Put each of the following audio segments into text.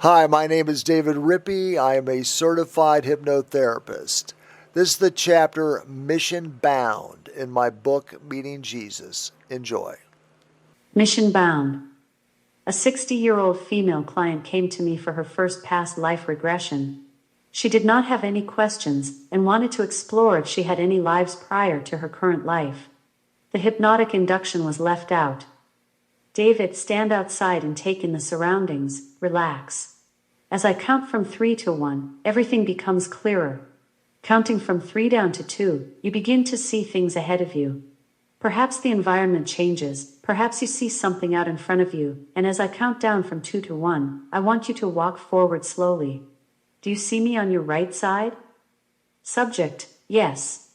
Hi, my name is David Rippy. I am a certified hypnotherapist. This is the chapter Mission Bound in my book, Meeting Jesus. Enjoy. Mission Bound. A 60-year-old female client came to me for her first past life regression. She did not have any questions and wanted to explore if she had any lives prior to her current life. The hypnotic induction was left out. David, stand outside and take in the surroundings, relax. As I count from 3 to 1, everything becomes clearer. Counting from 3 down to 2, you begin to see things ahead of you. Perhaps the environment changes, perhaps you see something out in front of you, and as I count down from 2 to 1, I want you to walk forward slowly. Do you see me on your right side? Subject, yes.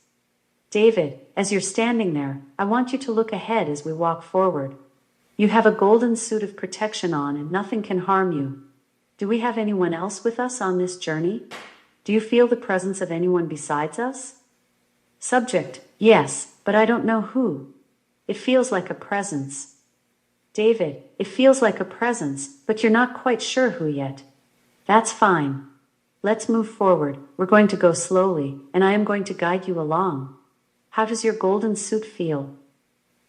David, as you're standing there, I want you to look ahead as we walk forward. You have a golden suit of protection on and nothing can harm you. Do we have anyone else with us on this journey? Do you feel the presence of anyone besides us? Subject, yes, but I don't know who. It feels like a presence. David, it feels like a presence, but you're not quite sure who yet. That's fine. Let's move forward. We're going to go slowly, and I am going to guide you along. How does your golden suit feel?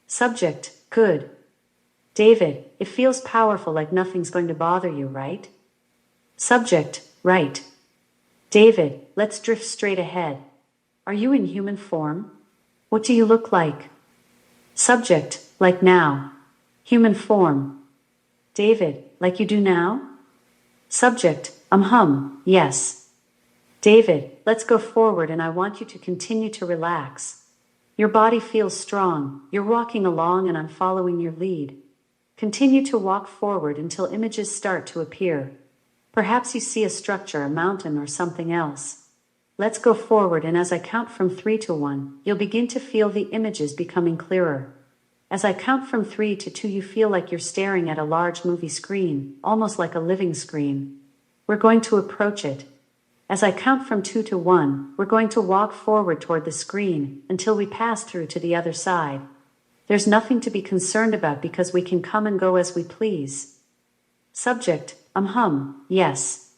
Subject, good. David, it feels powerful, like nothing's going to bother you, right? Subject, right. David, let's drift straight ahead. Are you in human form? What do you look like? Subject, like now. Human form. David, like you do now? Subject, yes. David, let's go forward and I want you to continue to relax. Your body feels strong, you're walking along and I'm following your lead. Continue to walk forward until images start to appear. Perhaps you see a structure, a mountain, or something else. Let's go forward, and as I count from 3 to 1, you'll begin to feel the images becoming clearer. As I count from 3 to 2, you feel like you're staring at a large movie screen, almost like a living screen. We're going to approach it. As I count from 2 to 1, we're going to walk forward toward the screen until we pass through to the other side. There's nothing to be concerned about because we can come and go as we please. Subject, yes.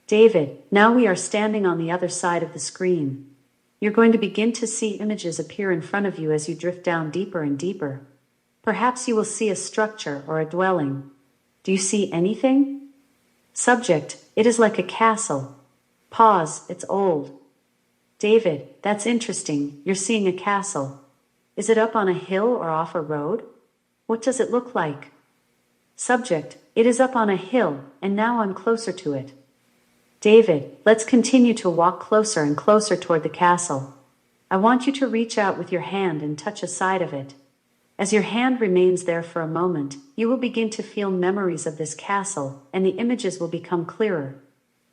David, now we are standing on the other side of the screen. You're going to begin to see images appear in front of you as you drift down deeper and deeper. Perhaps you will see a structure or a dwelling. Do you see anything? Subject, it is like a castle. Pause, it's old. David, that's interesting, you're seeing a castle. Is it up on a hill or off a road? What does it look like? Subject, it is up on a hill, and now I'm closer to it. David, let's continue to walk closer and closer toward the castle. I want you to reach out with your hand and touch a side of it. As your hand remains there for a moment, you will begin to feel memories of this castle, and the images will become clearer.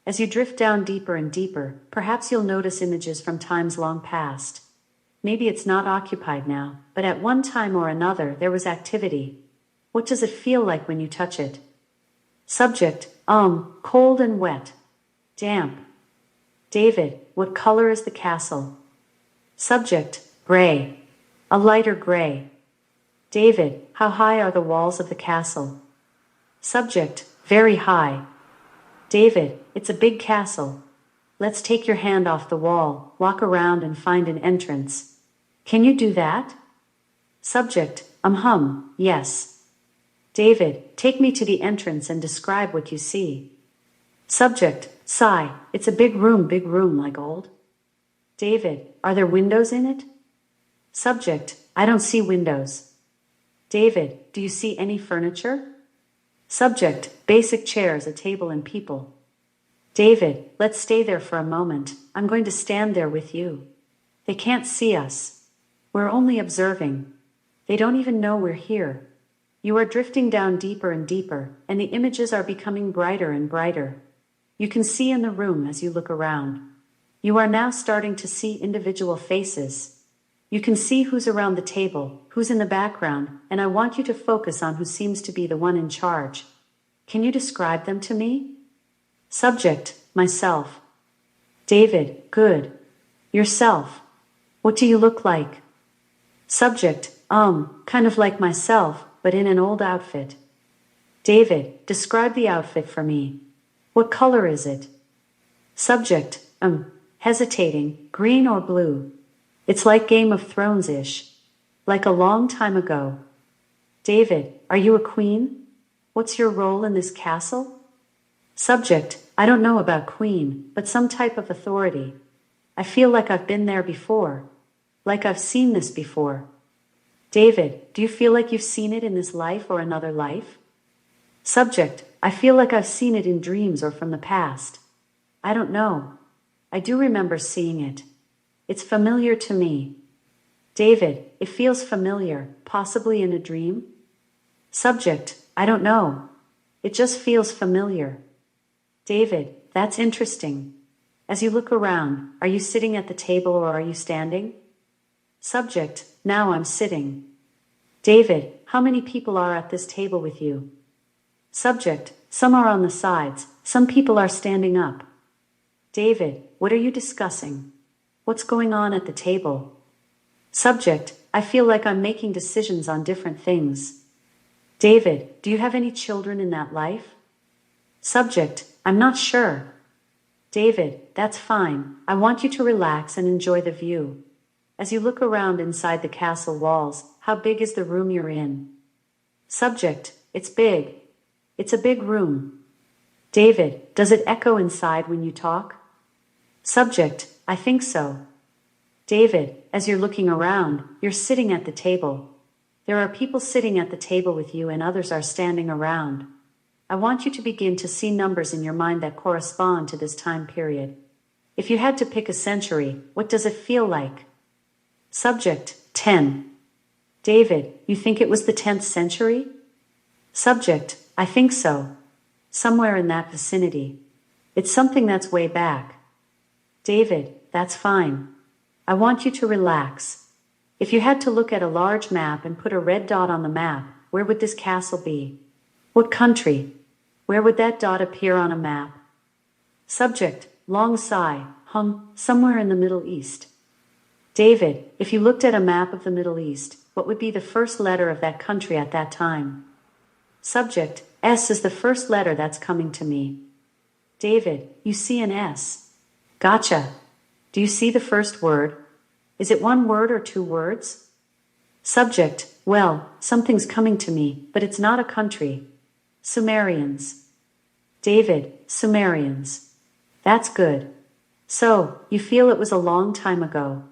As you drift down deeper and deeper, perhaps you'll notice images from times long past. Maybe it's not occupied now, but at one time or another there was activity. What does it feel like when you touch it? Subject, cold and wet. Damp. David, what color is the castle? Subject, gray. A lighter gray. David, how high are the walls of the castle? Subject, very high. David, it's a big castle. Let's take your hand off the wall, walk around and find an entrance. Can you do that? Subject, yes. David, take me to the entrance and describe what you see. Subject, sigh, it's a big room like old. David, are there windows in it? Subject, I don't see windows. David, do you see any furniture? Subject, basic chairs, a table and people. David, let's stay there for a moment. I'm going to stand there with you. They can't see us. We're only observing. They don't even know we're here. You are drifting down deeper and deeper, and the images are becoming brighter and brighter. You can see in the room as you look around. You are now starting to see individual faces. You can see who's around the table, who's in the background, and I want you to focus on who seems to be the one in charge. Can you describe them to me? Subject, myself. David, good. Yourself. What do you look like? Subject, kind of like myself, but in an old outfit. David, describe the outfit for me. What color is it? Subject, hesitating, green or blue? It's like Game of Thrones-ish. Like a long time ago. David, are you a queen? What's your role in this castle? Subject, I don't know about queen, but some type of authority. I feel like I've been there before. Like I've seen this before. David, do you feel like you've seen it in this life or another life? Subject, I feel like I've seen it in dreams or from the past. I don't know. I do remember seeing it. It's familiar to me. David, it feels familiar, possibly in a dream? Subject, I don't know. It just feels familiar. David, that's interesting. As you look around, are you sitting at the table or are you standing? Subject, now I'm sitting. David, how many people are at this table with you? Subject, some are on the sides, some people are standing up. David, what are you discussing? What's going on at the table? Subject, I feel like I'm making decisions on different things. David, do you have any children in that life? Subject, I'm not sure. David, that's fine. I want you to relax and enjoy the view. As you look around inside the castle walls, how big is the room you're in? Subject, it's big. It's a big room. David, does it echo inside when you talk? Subject, I think so. David, as you're looking around, you're sitting at the table. There are people sitting at the table with you and others are standing around. I want you to begin to see numbers in your mind that correspond to this time period. If you had to pick a century, what does it feel like? Subject, 10. David, you think it was the 10th century? Subject, I think so. Somewhere in that vicinity. It's something that's way back. David, that's fine. I want you to relax. If you had to look at a large map and put a red dot on the map, where would this castle be? What country? Where would that dot appear on a map? Subject, long sigh, somewhere in the Middle East. David, if you looked at a map of the Middle East, what would be the first letter of that country at that time? Subject, S is the first letter that's coming to me. David, you see an S. Gotcha. Do you see the first word? Is it one word or two words? Subject, well, something's coming to me, but it's not a country. Sumerians. David, Sumerians. That's good. So, you feel it was a long time ago.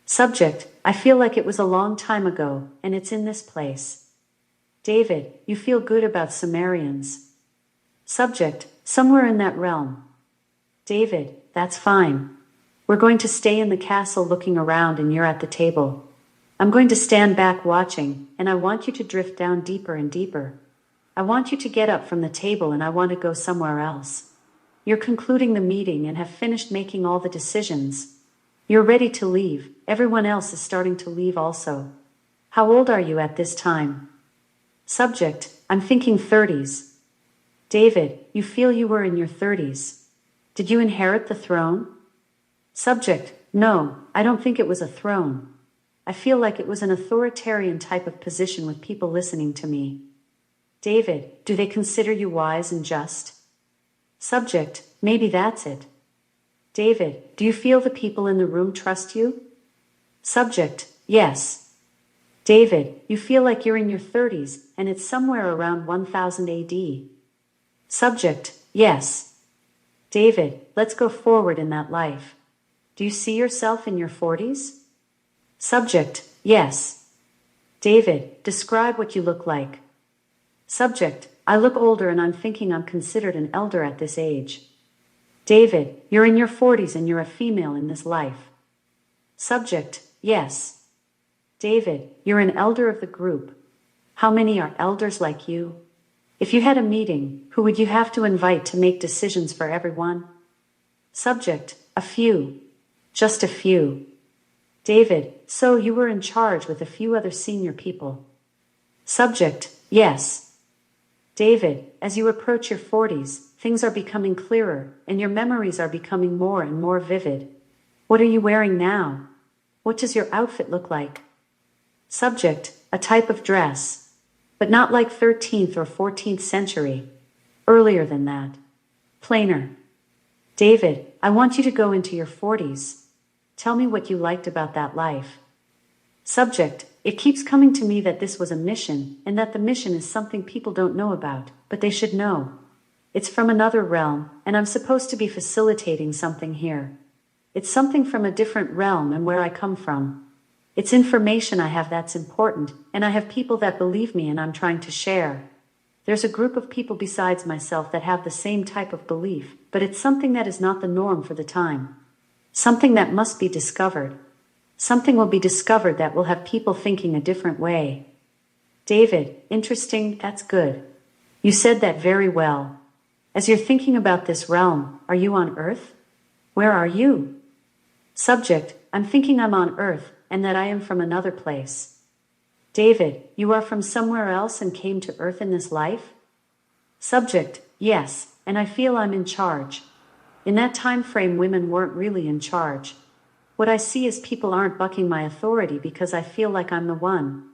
Subject, I feel like it was a long time ago, and it's in this place. David, you feel good about Sumerians. Subject, somewhere in that realm. David, that's fine. We're going to stay in the castle looking around and you're at the table. I'm going to stand back watching, and I want you to drift down deeper and deeper. I want you to get up from the table and I want to go somewhere else. You're concluding the meeting and have finished making all the decisions. You're ready to leave. Everyone else is starting to leave also. How old are you at this time? Subject, I'm thinking 30s. David, you feel you were in your 30s. Did you inherit the throne? Subject, no, I don't think it was a throne. I feel like it was an authoritarian type of position with people listening to me. David, do they consider you wise and just? Subject, maybe that's it. David, do you feel the people in the room trust you? Subject, yes. David, you feel like you're in your 30s and it's somewhere around 1000 AD. Subject, yes. David, let's go forward in that life. Do you see yourself in your 40s? Subject, yes. David, describe what you look like. Subject, I look older and I'm thinking I'm considered an elder at this age. David, you're in your 40s and you're a female in this life. Subject, yes. David, you're an elder of the group. How many are elders like you? If you had a meeting, who would you have to invite to make decisions for everyone? Subject, a few. Just a few. David, so you were in charge with a few other senior people. Subject, yes. David, as you approach your 40s, things are becoming clearer, and your memories are becoming more and more vivid. What are you wearing now? What does your outfit look like? Subject, a type of dress, but not like 13th or 14th century. Earlier than that. Plainer. David, I want you to go into your 40s. Tell me what you liked about that life. Subject, it keeps coming to me that this was a mission, and that the mission is something people don't know about, but they should know. It's from another realm, and I'm supposed to be facilitating something here. It's something from a different realm and where I come from. It's information I have that's important, and I have people that believe me and I'm trying to share. There's a group of people besides myself that have the same type of belief, but it's something that is not the norm for the time. Something that must be discovered. Something will be discovered that will have people thinking a different way. David, interesting, that's good. You said that very well. As you're thinking about this realm, are you on Earth? Where are you? Subject, I'm thinking I'm on Earth, and that I am from another place. David, you are from somewhere else and came to Earth in this life? Subject, yes, and I feel I'm in charge. In that time frame, women weren't really in charge. What I see is people aren't bucking my authority because I feel like I'm the one.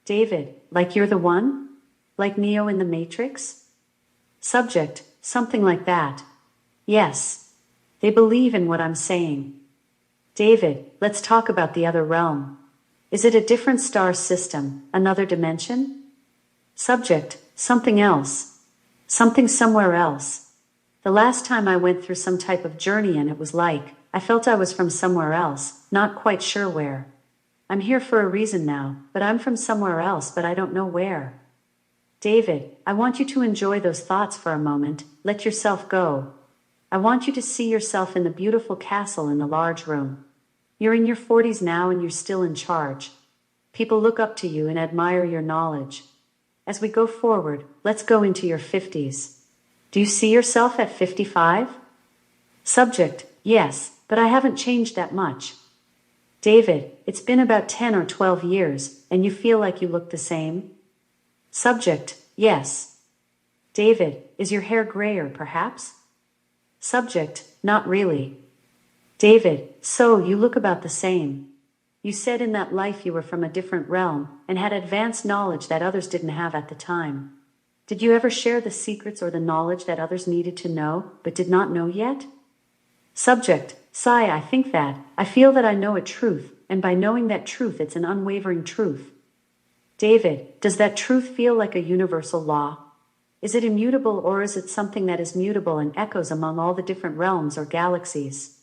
David, like you're the one? Like Neo in the Matrix? Subject, something like that. Yes. They believe in what I'm saying. David, let's talk about the other realm. Is it a different star system, another dimension? Subject, something else. Something somewhere else. The last time I went through some type of journey and it was like, I felt I was from somewhere else, not quite sure where. I'm here for a reason now, but I'm from somewhere else, but I don't know where. David, I want you to enjoy those thoughts for a moment, let yourself go. I want you to see yourself in the beautiful castle in the large room. You're in your 40s now and you're still in charge. People look up to you and admire your knowledge. As we go forward, let's go into your 50s. Do you see yourself at 55? Subject, yes, but I haven't changed that much. David, it's been about 10 or 12 years, and you feel like you look the same? Subject, yes. David, is your hair grayer, perhaps? Subject, not really. David, so you look about the same. You said in that life you were from a different realm, and had advanced knowledge that others didn't have at the time. Did you ever share the secrets or the knowledge that others needed to know, but did not know yet? Subject, sigh, I think that, I feel that I know a truth, and by knowing that truth it's an unwavering truth. David, does that truth feel like a universal law? Is it immutable or is it something that is mutable and echoes among all the different realms or galaxies?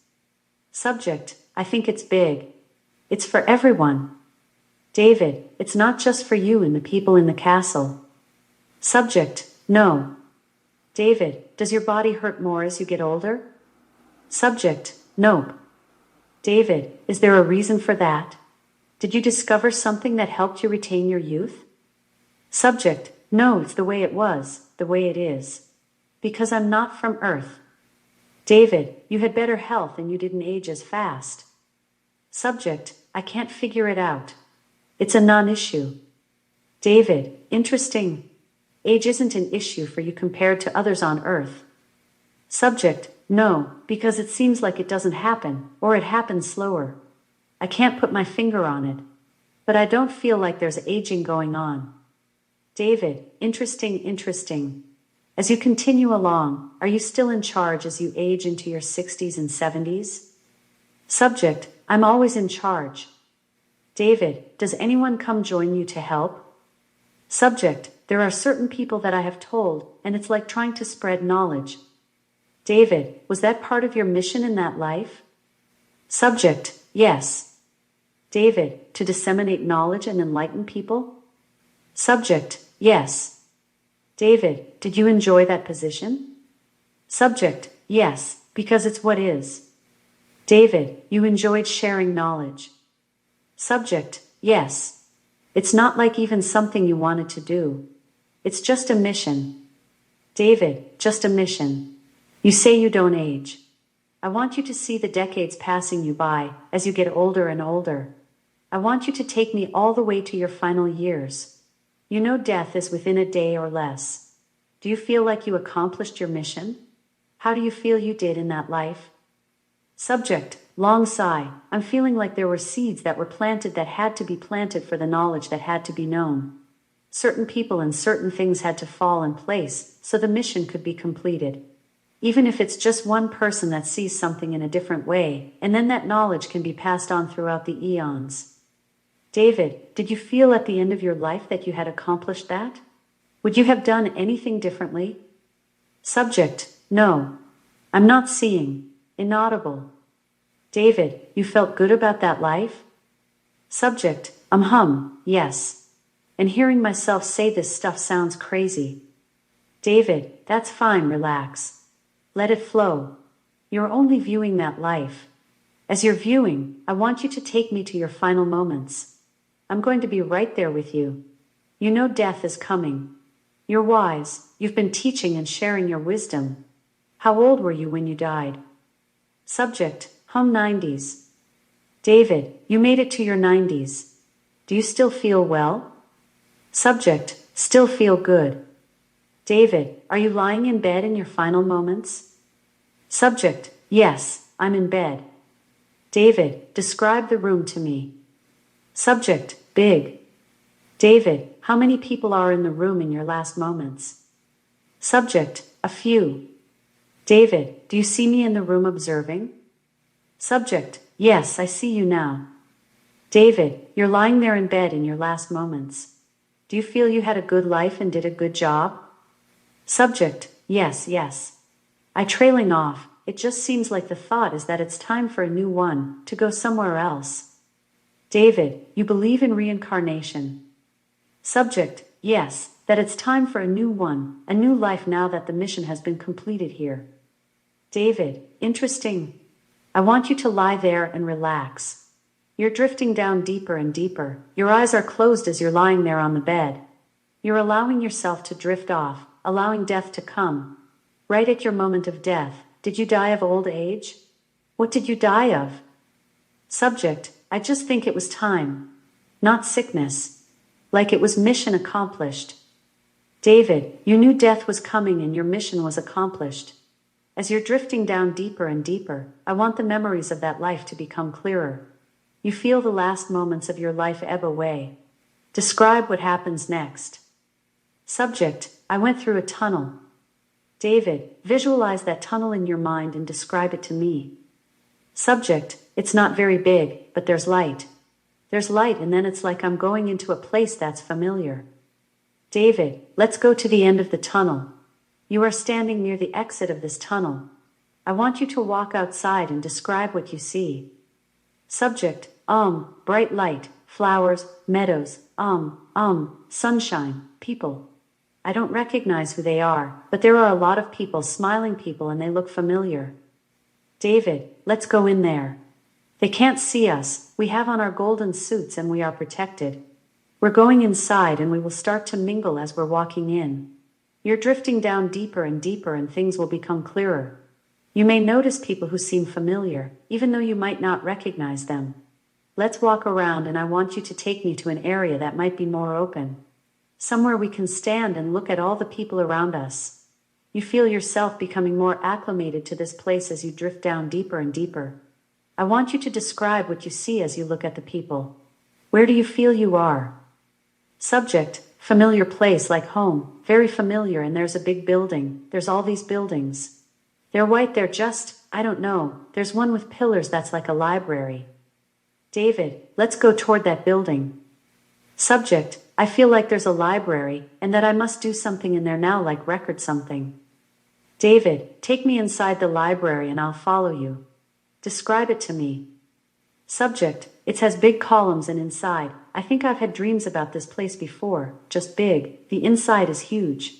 Subject, I think it's big. It's for everyone. David, it's not just for you and the people in the castle. Subject, no. David, does your body hurt more as you get older? Subject, nope. David, is there a reason for that? Did you discover something that helped you retain your youth? Subject, no, it's the way it was, the way it is. Because I'm not from Earth. David, you had better health and you didn't age as fast. Subject, I can't figure it out. It's a non-issue. David, interesting. Age isn't an issue for you compared to others on Earth. Subject, no, because it seems like it doesn't happen, or it happens slower. I can't put my finger on it. But I don't feel like there's aging going on. David, interesting. As you continue along, are you still in charge as you age into your 60s and 70s? Subject, I'm always in charge. David, does anyone come join you to help? Subject, there are certain people that I have told, and it's like trying to spread knowledge. David, was that part of your mission in that life? Subject, yes. David, to disseminate knowledge and enlighten people? Subject, yes. David, did you enjoy that position? Subject, yes, because it's what is. David, you enjoyed sharing knowledge. Subject, yes. It's not like even something you wanted to do. It's just a mission. David, just a mission. You say you don't age. I want you to see the decades passing you by as you get older and older. I want you to take me all the way to your final years. You know death is within a day or less. Do you feel like you accomplished your mission? How do you feel you did in that life? Subject, long sigh. I'm feeling like there were seeds that were planted that had to be planted for the knowledge that had to be known. Certain people and certain things had to fall in place so the mission could be completed. even if it's just one person that sees something in a different way, and then that knowledge can be passed on throughout the eons. David, did you feel at the end of your life that you had accomplished that? Would you have done anything differently? Subject, no. I'm not seeing. Inaudible. David, you felt good about that life? Subject, yes. And hearing myself say this stuff sounds crazy. David, that's fine, relax. Let it flow. You're only viewing that life. As you're viewing, I want you to take me to your final moments. I'm going to be right there with you. You know death is coming. You're wise, you've been teaching and sharing your wisdom. How old were you when you died? Subject, 90s. David, you made it to your 90s. Do you still feel well? Subject, still feel good. David, are you lying in bed in your final moments? Subject, yes, I'm in bed. David, describe the room to me. Subject, big. David, how many people are in the room in your last moments? Subject, a few. David, do you see me in the room observing? Subject, yes, I see you now. David, you're lying there in bed in your last moments. Do you feel you had a good life and did a good job? Subject, yes. I trailing off, it just seems like the thought is that it's time for a new one, to go somewhere else. David, you believe in reincarnation. Subject, yes, that it's time for a new one, a new life now that the mission has been completed here. David, interesting. I want you to lie there and relax. You're drifting down deeper and deeper. Your eyes are closed as you're lying there on the bed. You're allowing yourself to drift off, allowing death to come. Right at your moment of death, did you die of old age? What did you die of? Subject, I just think it was time. Not sickness. Like it was mission accomplished. David, you knew death was coming and your mission was accomplished. As you're drifting down deeper and deeper, I want the memories of that life to become clearer. You feel the last moments of your life ebb away. Describe what happens next. Subject, I went through a tunnel. David, visualize that tunnel in your mind and describe it to me. Subject, it's not very big, but there's light. There's light and then it's like I'm going into a place that's familiar. David, let's go to the end of the tunnel. You are standing near the exit of this tunnel. I want you to walk outside and describe what you see. Subject, bright light, flowers, meadows, sunshine, people. I don't recognize who they are, but there are a lot of people, smiling people, and they look familiar. David, let's go in there. They can't see us, we have on our golden suits and we are protected. We're going inside and we will start to mingle as we're walking in. You're drifting down deeper and deeper and things will become clearer. You may notice people who seem familiar, even though you might not recognize them. Let's walk around and I want you to take me to an area that might be more open. Somewhere we can stand and look at all the people around us. You feel yourself becoming more acclimated to this place as you drift down deeper and deeper. I want you to describe what you see as you look at the people. Where do you feel you are? Subject, familiar place like home, very familiar, and there's a big building. There's all these buildings. They're white, they're just, I don't know, there's one with pillars that's like a library. David, let's go toward that building. Subject, I feel like there's a library, and that I must do something in there now, like record something. David, take me inside the library and I'll follow you. Describe it to me. Subject, it has big columns and inside, I think I've had dreams about this place before, just big, the inside is huge.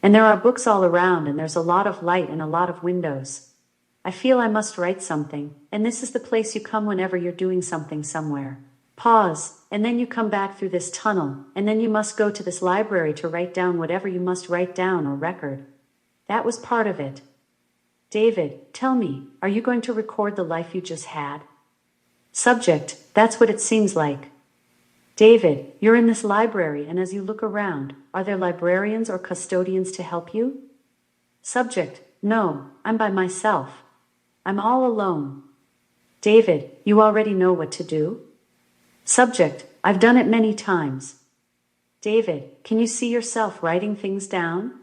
And there are books all around and there's a lot of light and a lot of windows. I feel I must write something, and this is the place you come whenever you're doing something somewhere. Pause, and then you come back through this tunnel, and then you must go to this library to write down whatever you must write down or record. That was part of it. David, tell me, are you going to record the life you just had? Subject, that's what it seems like. David, you're in this library, and as you look around, are there librarians or custodians to help you? Subject, no, I'm by myself. I'm all alone. David, you already know what to do? Subject, I've done it many times. David, can you see yourself writing things down?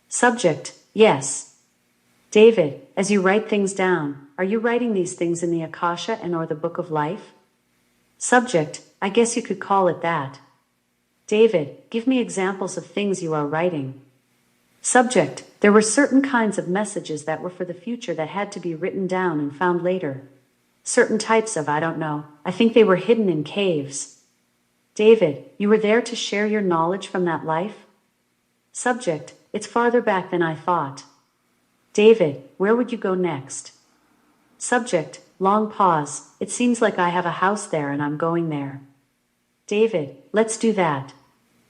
Subject, yes. David, as you write things down, are you writing these things in the Akasha and or the Book of Life? Subject, I guess you could call it that. David, give me examples of things you are writing. Subject, there were certain kinds of messages that were for the future that had to be written down and found later. Certain types of, I don't know, I think they were hidden in caves. David, you were there to share your knowledge from that life? Subject, it's farther back than I thought. David, where would you go next? Subject, long pause, it seems like I have a house there and I'm going there. David, let's do that.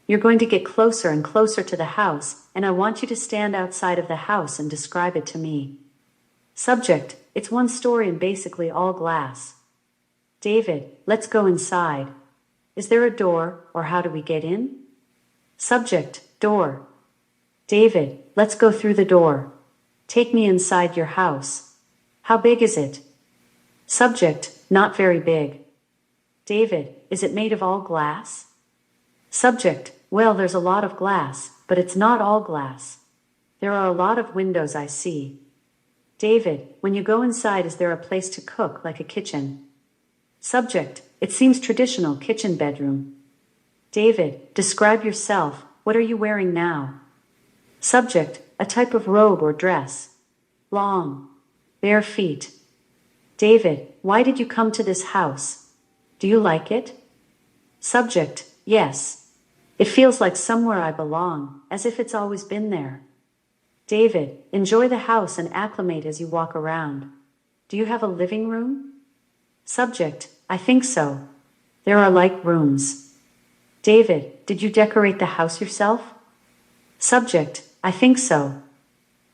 You're going to get closer and closer to the house, and I want you to stand outside of the house and describe it to me. Subject, it's one story and basically all glass. David, let's go inside. Is there a door, or how do we get in? Subject, door. David, let's go through the door. Take me inside your house. How big is it? Subject, not very big. David, is it made of all glass? Subject, well, there's a lot of glass, but it's not all glass. There are a lot of windows I see. David, when you go inside, is there a place to cook, like a kitchen? Subject, it seems traditional, kitchen bedroom. David, describe yourself. What are you wearing now? Subject, a type of robe or dress. Long. Bare feet. David, why did you come to this house? Do you like it? Subject, yes. It feels like somewhere I belong, as if it's always been there. David, enjoy the house and acclimate as you walk around. Do you have a living room? Subject, I think so. There are like rooms. David, did you decorate the house yourself? Subject, I think so.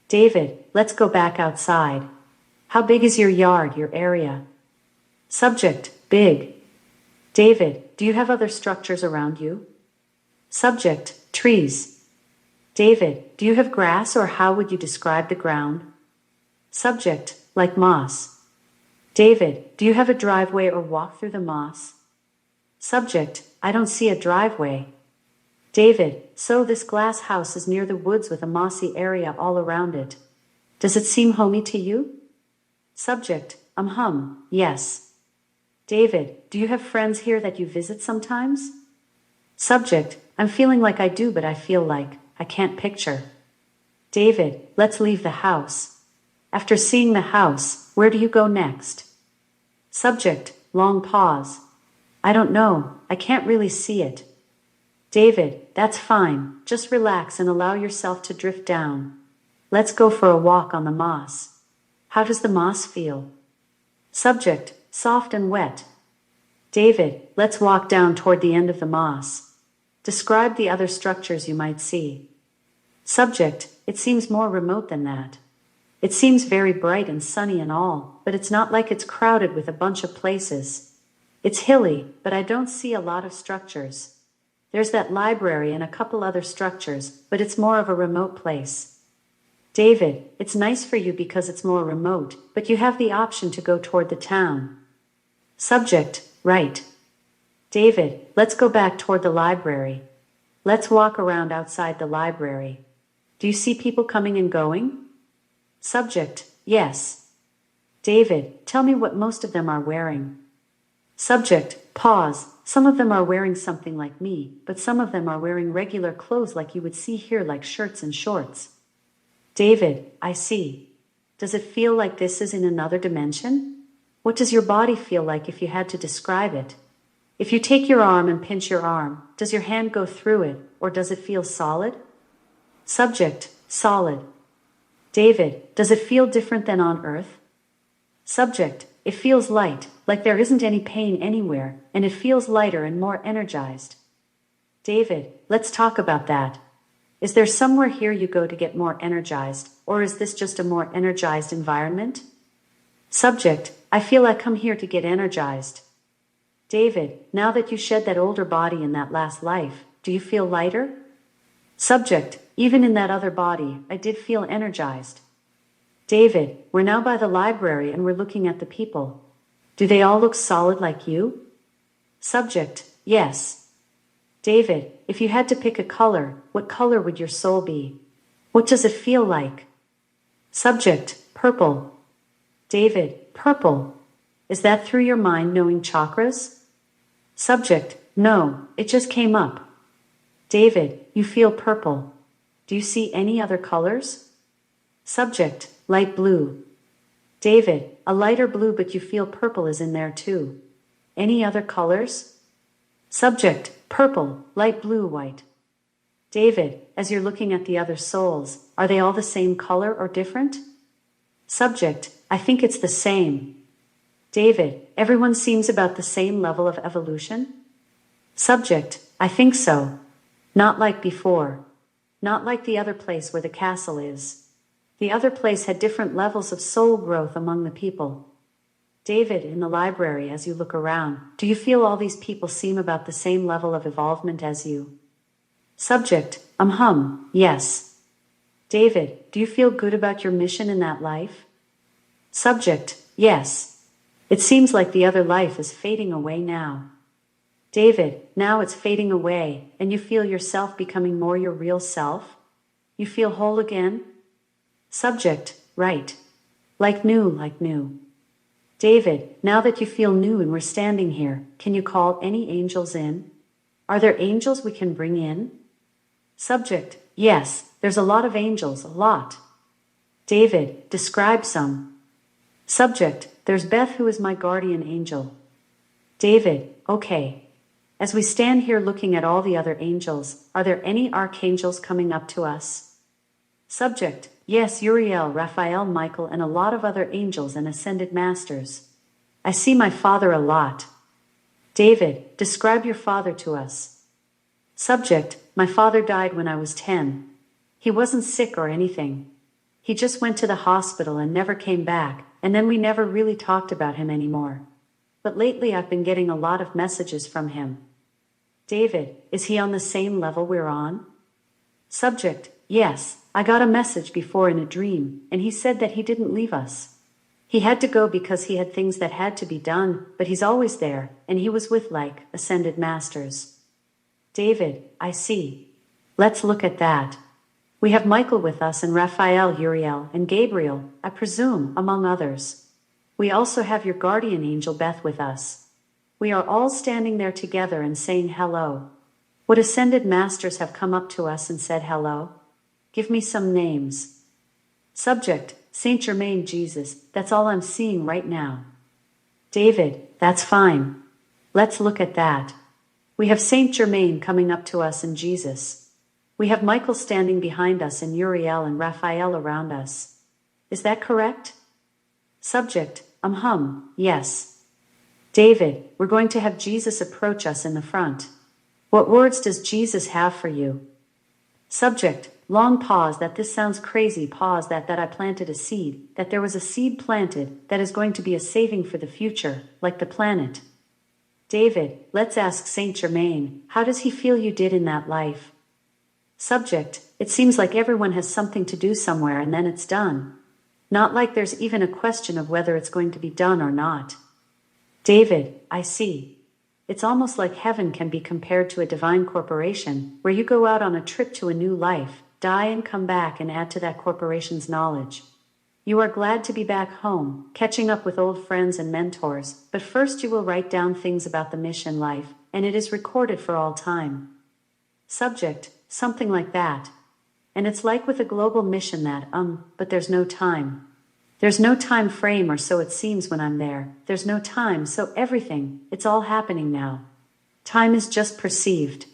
David, let's go back outside. How big is your yard, your area? Subject, big. David, do you have other structures around you? Subject, trees. David, do you have grass, or how would you describe the ground? Subject, like moss. David, do you have a driveway or walk through the moss? Subject, I don't see a driveway. David, so this glass house is near the woods with a mossy area all around it. Does it seem homey to you? Subject, yes. David, do you have friends here that you visit sometimes? Subject, I'm feeling like I do, but I feel like I can't picture. David, let's leave the house. After seeing the house, where do you go next? Subject, long pause. I don't know, I can't really see it. David, that's fine, just relax and allow yourself to drift down. Let's go for a walk on the moss. How does the moss feel? Subject, soft and wet. David, let's walk down toward the end of the moss. Describe the other structures you might see. Subject, it seems more remote than that. It seems very bright and sunny and all, but it's not like it's crowded with a bunch of places. It's hilly, but I don't see a lot of structures. There's that library and a couple other structures, but it's more of a remote place. David, it's nice for you because it's more remote, but you have the option to go toward the town. Subject, right. David, let's go back toward the library. Let's walk around outside the library. Do you see people coming and going? Subject, yes. David, tell me what most of them are wearing. Subject, pause. Some of them are wearing something like me, but some of them are wearing regular clothes like you would see here, like shirts and shorts. David, I see. Does it feel like this is in another dimension? What does your body feel like if you had to describe it? If you take your arm and pinch your arm, does your hand go through it, or does it feel solid? Subject, solid. David, does it feel different than on Earth? Subject, it feels light, like there isn't any pain anywhere, and it feels lighter and more energized. David, let's talk about that. Is there somewhere here you go to get more energized, or is this just a more energized environment? Subject, I feel I come here to get energized. David, now that you shed that older body in that last life, do you feel lighter? Subject, even in that other body, I did feel energized. David, we're now by the library and we're looking at the people. Do they all look solid like you? Subject, yes. David, if you had to pick a color, what color would your soul be? What does it feel like? Subject, purple. David, purple. Is that through your mind knowing chakras? Subject, no, it just came up. David, you feel purple. Do you see any other colors? Subject, light blue. David, a lighter blue, but you feel purple is in there too. Any other colors? Subject, purple, light blue, white. David, as you're looking at the other souls, are they all the same color or different? Subject, I think it's the same. David, everyone seems about the same level of evolution? Subject, I think so. Not like before. Not like the other place where the castle is. The other place had different levels of soul growth among the people. David, in the library, as you look around, do you feel all these people seem about the same level of evolvement as you? Subject, yes. David, do you feel good about your mission in that life? Subject, yes. It seems like the other life is fading away now. David, now it's fading away, and you feel yourself becoming more your real self? You feel whole again? Subject, right. Like new. David, now that you feel new and we're standing here, can you call any angels in? Are there angels we can bring in? Subject, yes, there's a lot of angels, a lot. David, describe some. Subject, there's Beth, who is my guardian angel. David, okay. As we stand here looking at all the other angels, are there any archangels coming up to us? Subject, yes, Uriel, Raphael, Michael, and a lot of other angels and ascended masters. I see my father a lot. David, describe your father to us. Subject, my father died when I was 10. He wasn't sick or anything. He just went to the hospital and never came back, and then we never really talked about him anymore. But lately I've been getting a lot of messages from him. David, is he on the same level we're on? Subject, yes, I got a message before in a dream, and he said that he didn't leave us. He had to go because he had things that had to be done, but he's always there, and he was with ascended masters. David, I see. Let's look at that. We have Michael with us and Raphael, Uriel, and Gabriel, I presume, among others. We also have your guardian angel Beth with us. We are all standing there together and saying hello. What ascended masters have come up to us and said hello? Give me some names. Subject, Saint Germain, Jesus, that's all I'm seeing right now. David, that's fine. Let's look at that. We have Saint Germain coming up to us and Jesus. We have Michael standing behind us and Uriel and Raphael around us. Is that correct? Subject, yes. David, we're going to have Jesus approach us in the front. What words does Jesus have for you? Subject, long pause, that this sounds crazy, pause, that I planted a seed, that there was a seed planted that is going to be a saving for the future, like the planet. David, let's ask Saint Germain, how does he feel you did in that life? Subject, it seems like everyone has something to do somewhere and then it's done. Not like there's even a question of whether it's going to be done or not. David, I see. It's almost like heaven can be compared to a divine corporation, where you go out on a trip to a new life, die and come back and add to that corporation's knowledge. You are glad to be back home, catching up with old friends and mentors, but first you will write down things about the mission life, and it is recorded for all time. Subject, something like that. And it's like with a global mission that, but there's no time. There's no time frame, or so it seems when I'm there. There's no time, so everything, it's all happening now. Time is just perceived.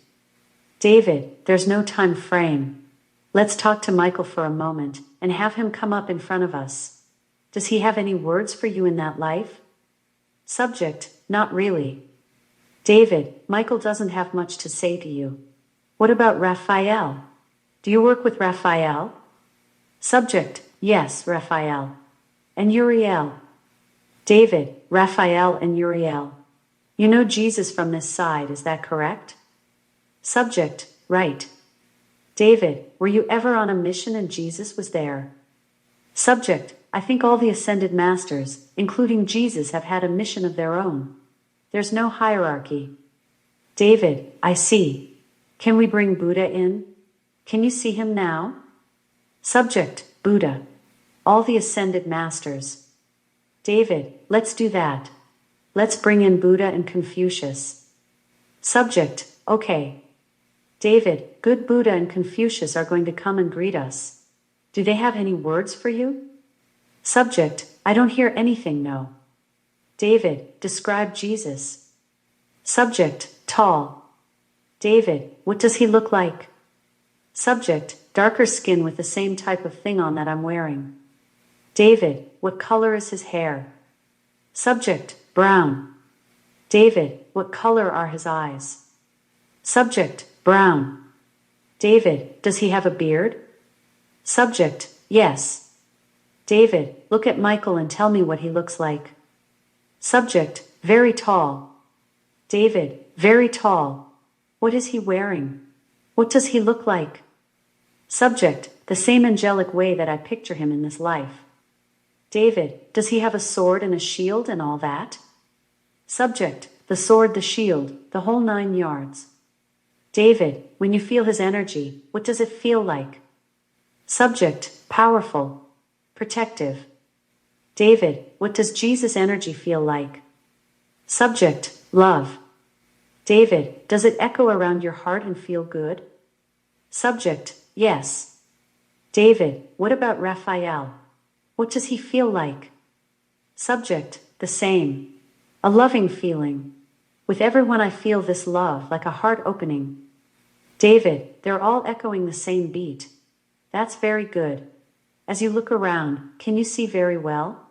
David, there's no time frame. Let's talk to Michael for a moment, and have him come up in front of us. Does he have any words for you in that life? Subject, not really. David, Michael doesn't have much to say to you. What about Raphael? Do you work with Raphael? Subject, yes, Raphael. And Uriel. David, Raphael and Uriel. You know Jesus from this side, is that correct? Subject, right. David, were you ever on a mission and Jesus was there? Subject, I think all the ascended masters, including Jesus, have had a mission of their own. There's no hierarchy. David, I see. Can we bring Buddha in? Can you see him now? Subject, Buddha. all the ascended masters. David, let's do that. Let's bring in Buddha and Confucius. Subject, okay. David, good Buddha and Confucius are going to come and greet us. Do they have any words for you? Subject, I don't hear anything, no. David, describe Jesus. Subject, tall. David, what does he look like? Subject, darker skin with the same type of thing on that I'm wearing. David, what color is his hair? Subject, brown. David, what color are his eyes? Subject, brown. David, does he have a beard? Subject, yes. David, look at Michael and tell me what he looks like. Subject, very tall. David, very tall. What is he wearing? What does he look like? Subject, the same angelic way that I picture him in this life. David, does he have a sword and a shield and all that? Subject, the sword, the shield, the whole 9 yards. David, when you feel his energy, what does it feel like? Subject, powerful, protective. David, what does Jesus' energy feel like? Subject, love. David, does it echo around your heart and feel good? Subject, yes. David, what about Raphael? What does he feel like? Subject, the same. A loving feeling. With everyone I feel this love like a heart opening. David, they're all echoing the same beat. That's very good. As you look around, can you see very well?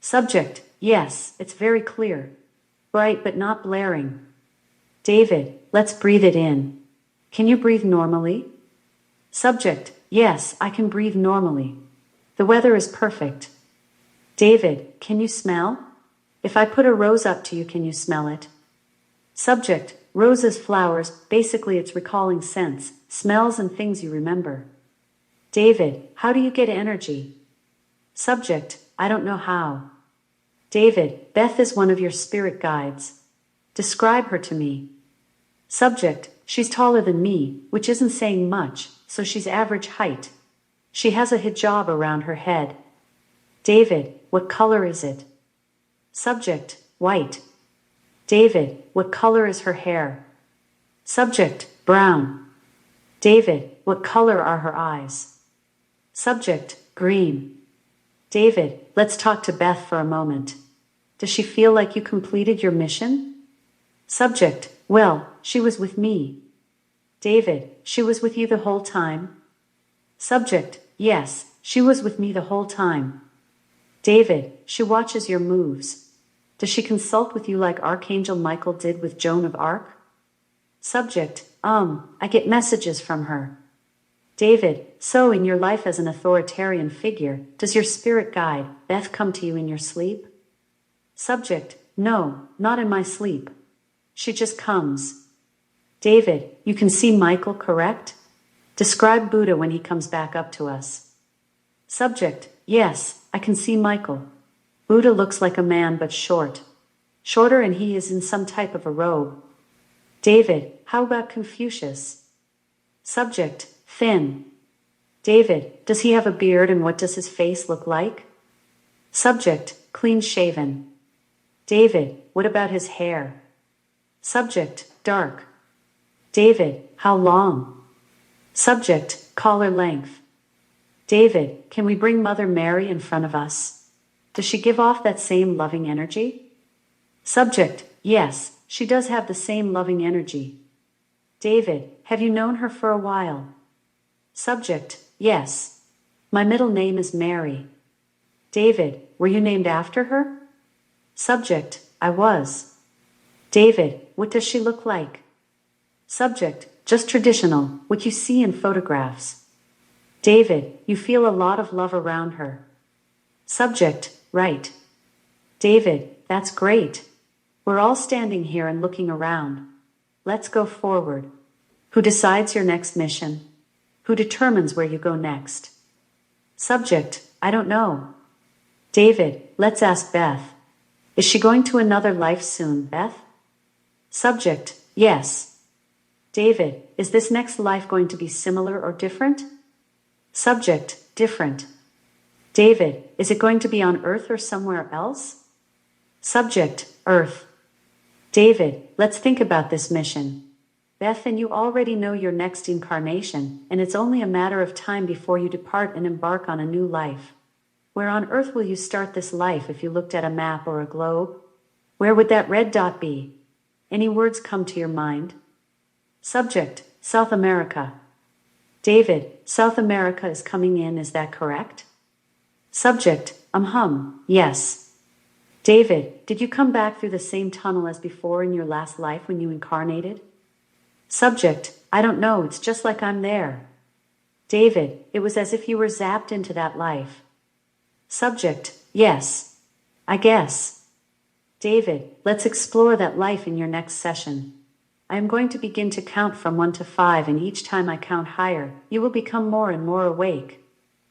Subject, yes, it's very clear. Bright but not blaring. David, let's breathe it in. Can you breathe normally? Subject, yes, I can breathe normally. The weather is perfect. David, can you smell? If I put a rose up to you, can you smell it? Subject, roses, flowers, basically it's recalling scents, smells and things you remember. David, how do you get energy? Subject, I don't know how. David, Beth is one of your spirit guides. Describe her to me. Subject, she's taller than me, which isn't saying much, so she's average height. She has a hijab around her head. David, what color is it? Subject, white. David, what color is her hair? Subject, brown. David, what color are her eyes? Subject, green. David, let's talk to Beth for a moment. Does she feel like you completed your mission? Subject, well, she was with me. David, she was with you the whole time? Subject, yes, she was with me the whole time. David, she watches your moves. Does she consult with you like Archangel Michael did with Joan of Arc? Subject, I get messages from her. David, so in your life as an authoritarian figure, does your spirit guide, Beth, come to you in your sleep? Subject, no, not in my sleep. She just comes. David, you can see Michael, correct? Describe Buddha when he comes back up to us. Subject, yes, I can see Michael. Buddha looks like a man but short. Shorter, and he is in some type of a robe. David, how about Confucius? Subject, thin. David, does he have a beard and what does his face look like? Subject, clean shaven. David, what about his hair? Subject, dark. David, how long? Subject, collar length. David, can we bring Mother Mary in front of us? Does she give off that same loving energy? Subject, yes, she does have the same loving energy. David, have you known her for a while? Subject, yes. My middle name is Mary. David, were you named after her? Subject, I was. David, what does she look like? Subject, just traditional, what you see in photographs. David, you feel a lot of love around her. Subject, right. David, that's great. We're all standing here and looking around. Let's go forward. Who decides your next mission? Who determines where you go next? Subject, I don't know. David, let's ask Beth. Is she going to another life soon, Beth? Subject, yes. David, is this next life going to be similar or different? Subject, different. David, is it going to be on Earth or somewhere else? Subject, Earth. David, let's think about this mission. Beth and you already know your next incarnation, and it's only a matter of time before you depart and embark on a new life. Where on Earth will you start this life if you looked at a map or a globe? Where would that red dot be? Any words come to your mind? Subject, South America. David, South America is coming in, is that correct? Subject, yes. David, did you come back through the same tunnel as before in your last life when you incarnated? Subject, I don't know, it's just like I'm there. David, it was as if you were zapped into that life. Subject, yes. I guess. David, let's explore that life in your next session. I am going to begin to count from 1 to 5, and each time I count higher, you will become more and more awake.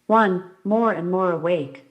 1, more and more awake.